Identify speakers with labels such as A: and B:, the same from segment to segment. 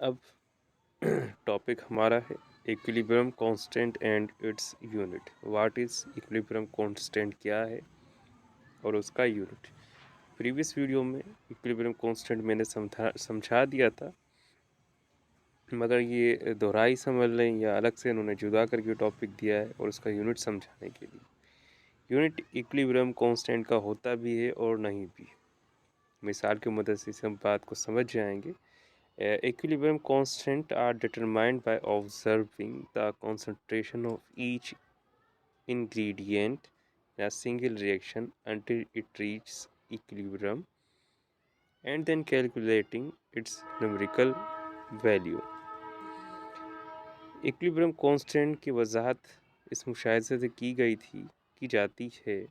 A: अब टॉपिक हमारा है equilibrium constant and its unit. What is equilibrium constant, क्या है और उसका यूनिट। प्रीवियस वीडियो में इक्विलिब्रियम कांस्टेंट मैंने समझा दिया था, मगर ये दोहराई समझ लें या अलग से उन्होंने जुदा करके टॉपिक दिया है और उसका यूनिट समझाने के लिए। यूनिट इक्विलिब्रियम कांस्टेंट का होता भी है और नहीं भी। मिसाल की मदद से हम बात को समझ जाएंगे। Equilibrium constant are determined by observing the concentration of each ingredient in a single reaction until it reaches equilibrium and then calculating its numerical value. Equilibrium constant की वजाहत इस मुशाहिदे से की जाती है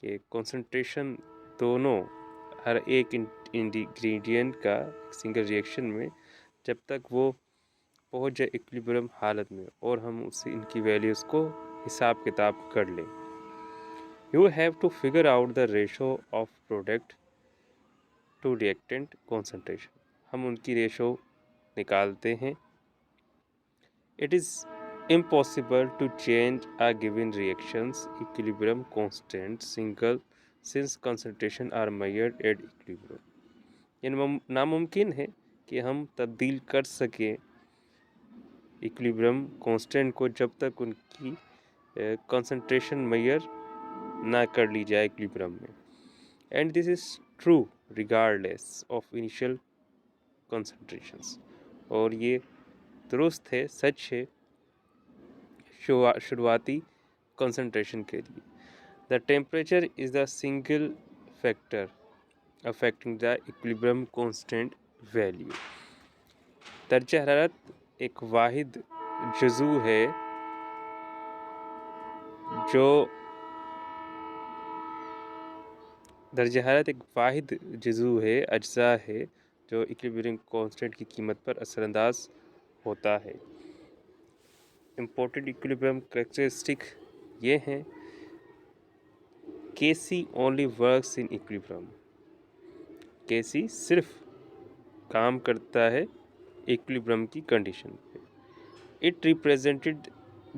A: कि कंसंट्रेशन दोनों हर एक इंग्रेडिएंट का सिंगल रिएक्शन में जब तक वो पहुंच जाए इक्विलिब्रियम हालत में और हम उससे इनकी वैल्यूज़ को हिसाब किताब कर लें। You have to figure out the ratio of product to reactant concentration. हम उनकी रेशो निकालते हैं। It is impossible to change a given reaction's equilibrium constant single since concentration are measured at equilibrium। ये नामुमकिन है कि हम तब्दील कर सकें इक्विलिब्रियम कांस्टेंट को जब तक उनकी कंसंट्रेशन मेजर ना कर ली जाए इक्विलिब्रियम में। And this is true regardless of initial concentrations. और ये दुरुस्त है, सच है शुरुआती कंसंट्रेशन के लिए। The temperature is the single factor affecting the equilibrium constant value. दर्जा हरारत एक वाहिद जुज़ू है जो दर्जा हरारत एक वाहिद जुज़ू है, अज्जा है जो इक्विलिब्रियम कांस्टेंट की कीमत पर असरअंदाज होता है। इम्पोर्टेंट इक्विलिब्रियम कैरेक्टरिस्टिक ये हैं। Kc only works in equilibrium. Kc सिर्फ काम करता है इक्विलिब्रियम की कंडीशन पे। It represented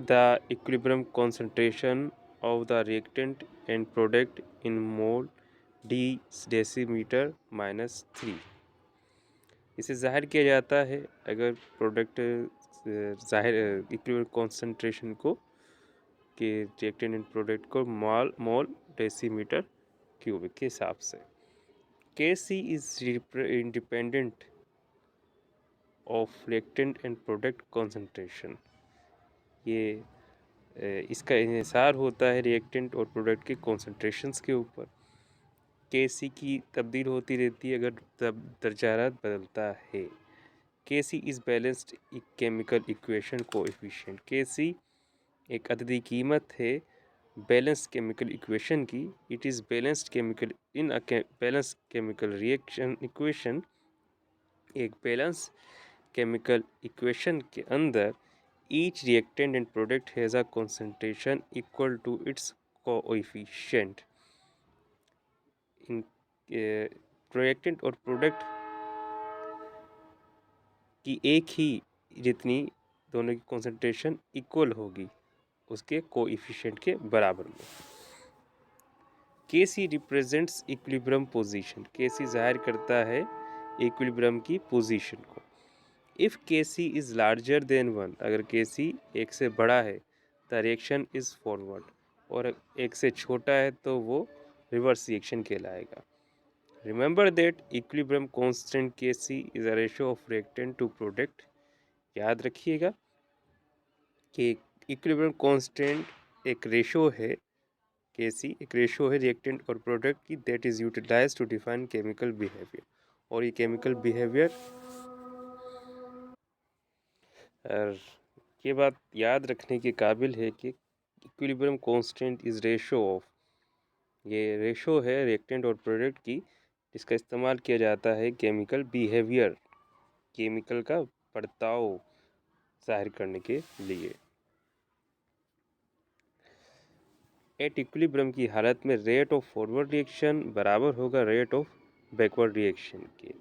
A: the equilibrium concentration of the reactant and product in mole D decimetre -3। इसे जाहिर किया जाता है अगर प्रोडक्ट जाहिर इक्विलिब्रियम कॉन्सेंट्रेशन को कि रिएक्टेंट एंड प्रोडक्ट को मोल डेसीमीटर क्यूबिक के हिसाब से। Kc is independent of reactant and product concentration। ये इसका इन्हिसार होता है रिएक्टेंट और प्रोडक्ट के कॉन्सेंट्रेशंस के ऊपर। Kc की तब्दील होती रहती है अगर दर्जा हरारत बदलता है। Kc is balanced chemical equation coefficient. Kc एक अददी कीमत है बैलेंस केमिकल इक्वेशन की। It is balanced chemical in a balance chemical reaction equation. एक बैलेंस केमिकल इक्वेशन के अंदर each reactant and product has a concentration equal to its coefficient. इन reactant और प्रोडक्ट की एक ही जितनी दोनों की कंसंट्रेशन इक्वल होगी उसके कोएफिशिएंट के बराबर में। Kc represents equilibrium position. Kc जाहिर करता है इक्विलिब्रियम की पोजीशन को। If Kc is larger than 1, अगर Kc एक से बड़ा है द रिएक्शन इज़ फॉरवर्ड, और एक से छोटा है तो वो रिवर्स रिएक्शन कहलाएगा। Remember that equilibrium constant Kc is a ratio of reactant to product. याद रखिएगा कि इक्विलिब्रियम कांस्टेंट एक रेशो है, Kc एक रेशो है रिएक्टेंट और प्रोडक्ट की, that is utilize to define chemical behaviour. और ये केमिकल बिहेवियर ये बात याद रखने के काबिल है कि equilibrium constant is ratio of, ये रेशो है रिएक्टेंट और प्रोडक्ट की जिसका इस्तेमाल किया जाता है केमिकल बिहेवियर, केमिकल का बर्ताव जाहिर करने के लिए। एट इक्विलिब्रियम की हालत में रेट ऑफ फॉरवर्ड रिएक्शन बराबर होगा रेट ऑफ बैकवर्ड रिएक्शन के।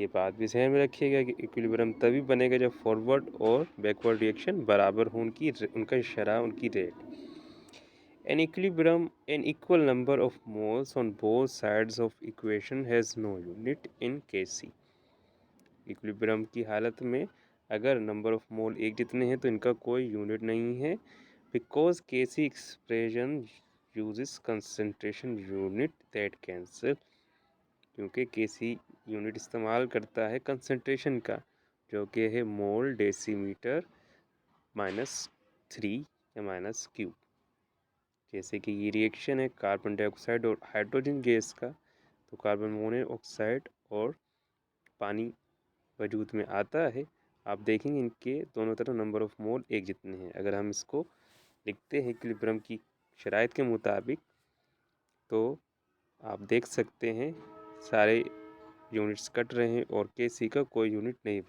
A: ये बात भी ध्यान में रखिएगा कि इक्विलिब्रियम तभी बनेगा जब फॉरवर्ड और बैकवर्ड रिएक्शन बराबर हो, उनका शरह, उनकी rate. An equilibrium, an equal number of moles on both sides of equation has no unit in Kc. Equilibrium की हालत में अगर नंबर ऑफ मोल एक जितने हैं तो इनका कोई यूनिट नहीं है, because KC expression uses concentration unit that cancel, क्योंकि केसी यूनिट इस्तेमाल करता है कंसंट्रेशन का, जो कि है मोल डेसीमीटर -3 या -क्यू। जैसे कि ये रिएक्शन है कार्बन डाइऑक्साइड और हाइड्रोजन गैस का, तो कार्बन मोनोऑक्साइड और पानी वजूद में आता है। आप देखेंगे इनके दोनों तरफ नंबर ऑफ मोल एक जितने हैं। अगर हम इसको लिखते हैं इक्विलिब्रियम की शराइत के मुताबिक, तो आप देख सकते हैं सारे यूनिट्स कट रहे हैं और केसी का कोई यूनिट नहीं